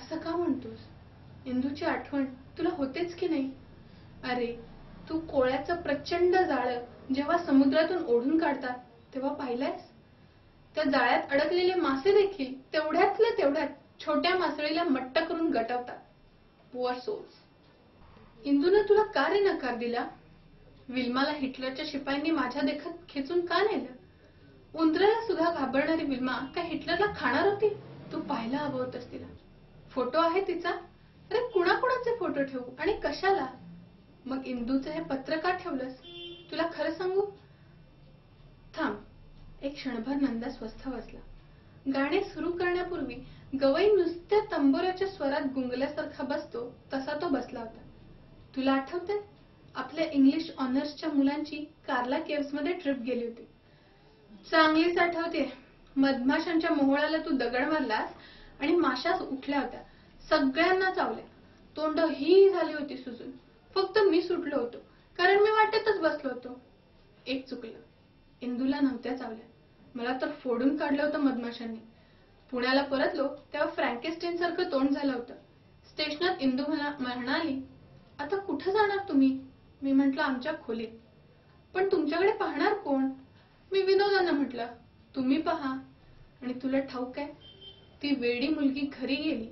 असं का म्हणतोस? इंदूची आठवण तुला होतेच की नाही? अरे, तू कोळ्याचं प्रचंड जाळं जेव्हा समुद्रातून ओढून काढतात तेव्हा पाहिलंयस? त्या जाळ्यात अडकलेले मासे देखील तेवढ्यातल्या तेवढ्यात छोट्या मासळीला मट्ट करून गटवतात. Poor souls. इंदूने तुला का रे नकार दिला? विल्माला हिटलरच्या शिपायांनी माझ्या देखत खेचून का नेलं? उंदराला सुद्धा घाबरणारी विल्मा काय हिटलरला खाणार होती? तू पाहायला हवं होतंस तिला. फोटो आहे तिचा? अरे कुणाकुणाचे फोटो ठेवू आणि कशाला? मग इंदूचे हे पत्र का ठेवलंस? तुला खरं सांगू? थांब. एक क्षणभर नंदा स्वस्थ बसला. गाणे सुरू करण्यापूर्वी गवई नुसत्या तंबोऱ्याच्या स्वरात गुंगल्यासारखा बसतो तसा तो बसला होता. तुला आठवतंय? आपल्या इंग्लिश ऑनर्सच्या मुलांची कार्ला केव्स मध्ये ट्रिप गेली होती. चांगलीच आठवते. मधमाशांच्या मोहळाला तू दगड मारलास आणि माशा उठल्या होत्या. सगळ्यांना चावल्या. तोंड ही झाली होती सुजून. फक्त मी सुटलो होतो कारण मी वाटेतच बसलो होतो. एक चुकलं. इंदूला नव्हत्या चावल्या. मला तर फोडून काढलं होतं मधमाशांनी. पुण्याला परतलो तेव्हा फ्रँकेस्टाईन सारखं तोंड झालं होतं. स्टेशनात इंदू म्हणाली, आता कुठं जाणार तुम्ही? मी म्हटलं आमच्या खोलीत. पण तुमच्याकडे पाहणार कोण? मी विनोदानं म्हटलं, तुम्ही पहा. आणि तुला ठाऊक आहे, ती वेडी मुलगी घरी गेली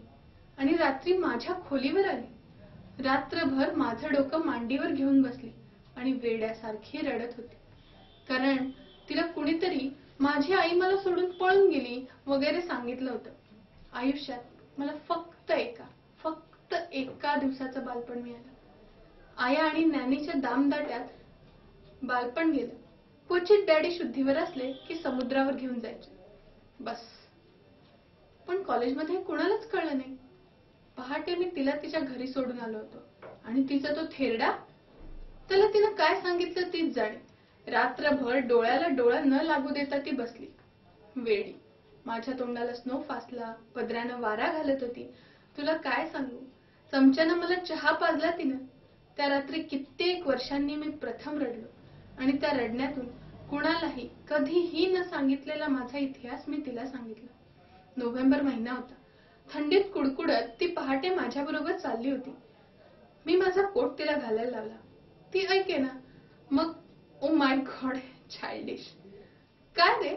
आणि रात्री माझ्या खोलीवर आली. रात्रभर माझं डोकं मांडीवर घेऊन बसली आणि वेड्यासारखी रडत होती. कारण तिला कुणीतरी माझी आई मला सोडून पळून गेली वगैरे सांगितलं होतं. आयुष्यात मला फक्त एका दिवसाचं बालपण मिळालं. आया आणि नॅनीच्या दामदाट्यात बालपण गेलं. क्वचित डॅडी शुद्धीवर असले की समुद्रावर घेऊन जायचे. बस. पण कॉलेजमध्ये कुणालाच कळलं नाही. पहाटे मी तिला तिच्या घरी सोडून आलो होतो आणि तिचा तो थेरडा, त्याला तिनं काय सांगितलं तीच जाणे. रात्रभर डोळ्याला डोळा न लागू देता ती बसली. वेडी. माझ्या तोंडाला स्नो फासला, पदरानं वारा घालत होती. तुला काय सांगू? चमच्यानं मला चहा पाजला तिनं. त्या रात्री कित्येक वर्षांनी मी प्रथम रडलो आणि त्या रडण्यातून कुणालाही कधीही न सांगितलेला माझा इतिहास मी तिला सांगितला. नोव्हेंबर महिना होता. थंडीत कुडकुडत ती पहाटे माझ्याबरोबर चालली होती. मी माझा कोट तिला घालायला लावला. ती ऐकेना. मग ओ माय गॉड, चाइल्डिश. काय रे?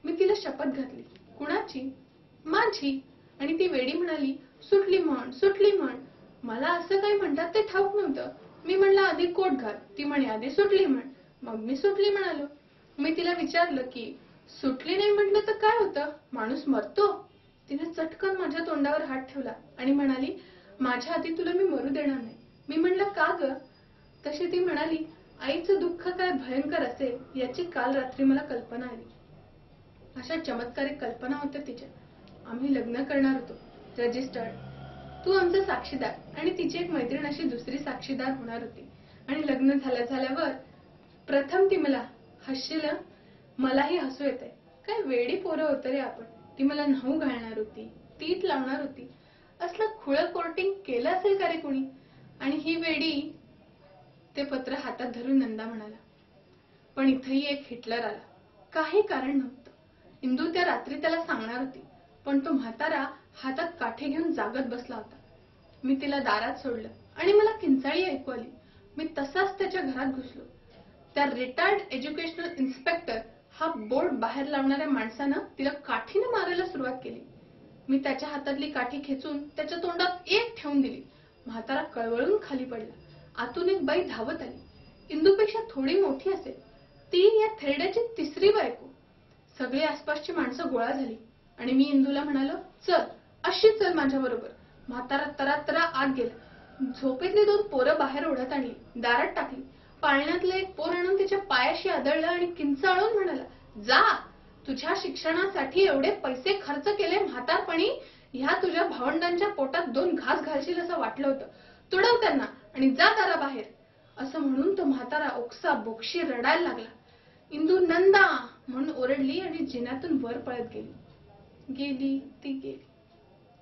मी तिला शपथ घातली. कुणाची? माझी. आणि ती वेडी म्हणाली, सुटली म्हण. मला असं काही म्हणतात ते ठाऊक नव्हतं. मी म्हणलं आधी कोट घाल. ती म्हणे आधी सुटली म्हण. मग मी सुटली म्हणालो. मी तिला विचारलं की सुटली नाही म्हटलं तर काय होतं? माणूस मरतो? तिने चटकन माझ्या तोंडावर हात ठेवला आणि म्हणाली, माझ्या आधी तुला मी मरू देणार नाही. मी म्हणलं का ग? तशी ती म्हणाली, आईचं दुःख काय भयंकर असेल याची काल रात्री मला कल्पना आली. अशा चमत्कारिक कल्पना होत्या तिच्या. आम्ही लग्न करणार होतो. रजिस्टर्ड. तू आमचा साक्षीदार आणि तिची एक मैत्रीण अशी दुसरी साक्षीदार होणार होती. आणि लग्न झाल्यावर प्रथम ती मला हसशील. मलाही हसू येते. काय वेडी पोरं होतं रे आपण. ती मला न्हाऊ घालणार होती, तीट लावणार होती. असलं खुळं कोर्टिंग केलं असेल का रे कुणी? आणि ही वेडी. ते पत्र हातात धरून नंदा म्हणाला, पण इथेही एक हिटलर आला. काही कारण नव्हतं. इंदू त्या रात्री त्याला सांगणार होती, पण तो म्हातारा हातात काठी घेऊन जागत बसला होता. मी तिला दारात सोडलं आणि मला किंचाळी ऐकू आली. मी तसाच त्याच्या घरात घुसलो. त्या रिटायर्ड एज्युकेशनल इन्स्पेक्टर हा बोर्ड बाहेर लावणाऱ्या माणसानं तिला काठीने मारायला सुरुवात केली. मी त्याच्या हातातली काठी खेचून त्याच्या तोंडात एक ठेवून दिली. म्हातारा कळवळून खाली पडला. आतून एक बाई धावत आली. इंदूपेक्षा थोडी मोठी असेल. ती या थेरड्याची तिसरी बायको. सगळी आसपासची माणसं गोळा झाली आणि मी इंदूला म्हणालो, चल, अशी चल माझ्या बरोबर. म्हातारा तरातरा आत गेला. झोपेतली दोन पोरं बाहेर ओढत आणली, दारात टाकली. पाळण्यातलं एक पोर आणून तिच्या पायाशी आदळलं आणि किंचाळून म्हणाला, जा, तुझ्या शिक्षणासाठी एवढे पैसे खर्च केले म्हातारपणी, ह्या तुझ्या भावंडांच्या पोटात दोन घास घालशील असं वाटलं होतं. तुडव त्यांना आणि जा दाराबाहेर. असं म्हणून तो म्हातारा ओक्सा बोक्षी रडायला लागला. इंदू नंदा म्हणून ओरडली आणि जिन्यातून वर पळत गेली. ती गेली.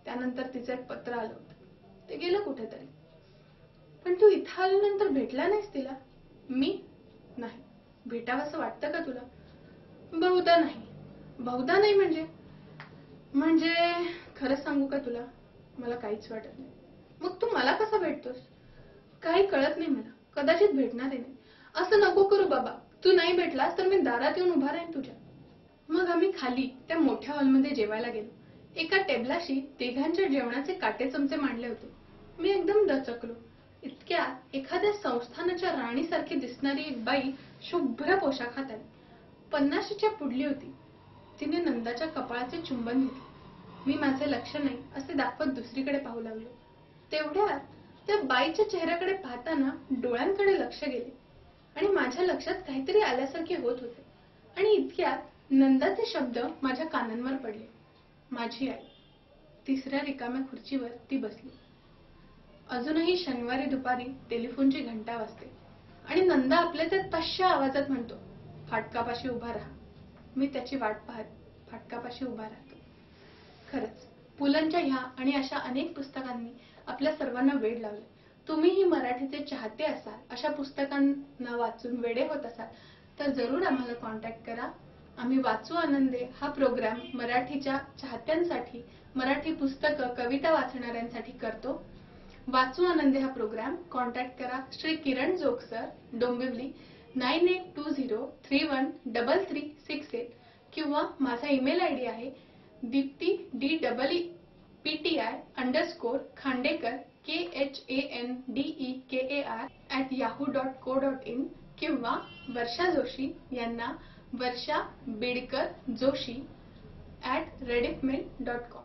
त्यानंतर तिचं एक पत्र आलं होतं. ते गेलं कुठेतरी. पण तू इथं आल्यानंतर भेटला नाहीस तिला? मी? नाही. भेटावंसं वाटतं का तुला? बहुधा नाही म्हणजे खरं सांगू का तुला? मला काहीच वाटत नाही. मग तू मला कसा भेटतोस? काही कळत नाही मला. कदाचित भेटणारही नाही. असं नको करू बाबा. तू नाही भेटलास तर मी दारात येऊन उभा राहीन तुझ्या. मग आम्ही खाली त्या मोठ्या हॉलमध्ये जेवायला गेलो. एका टेबलाशी तिघांच्या जेवणाचे काटे चमचे मांडले होते. मी एकदम दचकलो. इतक्यात एखाद्या संस्थानाच्या राणीसारखी दिसणारी एक बाई शुभ्र पोशाखात आली. 50च्या पुढली होती. तिने नंदाच्या कपाळाचे चुंबन घेतले. मी माझे लक्ष नाही असे दाखवत दुसरीकडे पाहू लागलो. तेवढ्यात त्या बाईच्या चेहऱ्याकडे पाहताना डोळ्यांकडे लक्ष गेले आणि माझ्या लक्षात काहीतरी आल्यासारखे होत होते. आणि इतक्यात नंदाचे शब्द माझ्या कानांवर पडले. माझी आई. तिसऱ्या रिकाम्या खुर्चीवर ती बसली. अजूनही शनिवारी दुपारी टेलिफोनची घंटा वाजते आणि नंदा आपल्या त्या तश्या आवाजात म्हणतो, फाटकापाशी उभा राहा. मी त्याची वाट पाहत फाटकापाशी उभा राहतो. खरंच पुलंच्या ह्या आणि अशा अनेक पुस्तकांनी आपल्या सर्वांना वेड लावले. तुम्हीही मराठीचे चाहते असाल, अशा पुस्तकांना वाचून वेडे होत असाल तर जरूर आम्हाला कॉन्टॅक्ट करा. आम्ही वाचू आनंदे हा प्रोग्राम मराठीच्या चाहत्यांसाठी, मराठी पुस्तकं कविता वाचणाऱ्यांसाठी करतो. वाचू आनंदे हा प्रोग्राम कॉन्टॅक्ट करा श्री किरण जोगसर, डोंबिवली 9820313368 किंवा माझा ईमेल आयडी आहे dipti_pti_khandekar khandekar@yahoo.co.in किंवा वर्षा जोशी यांना वर्षा बेडकर जोशी @rediffmail.com.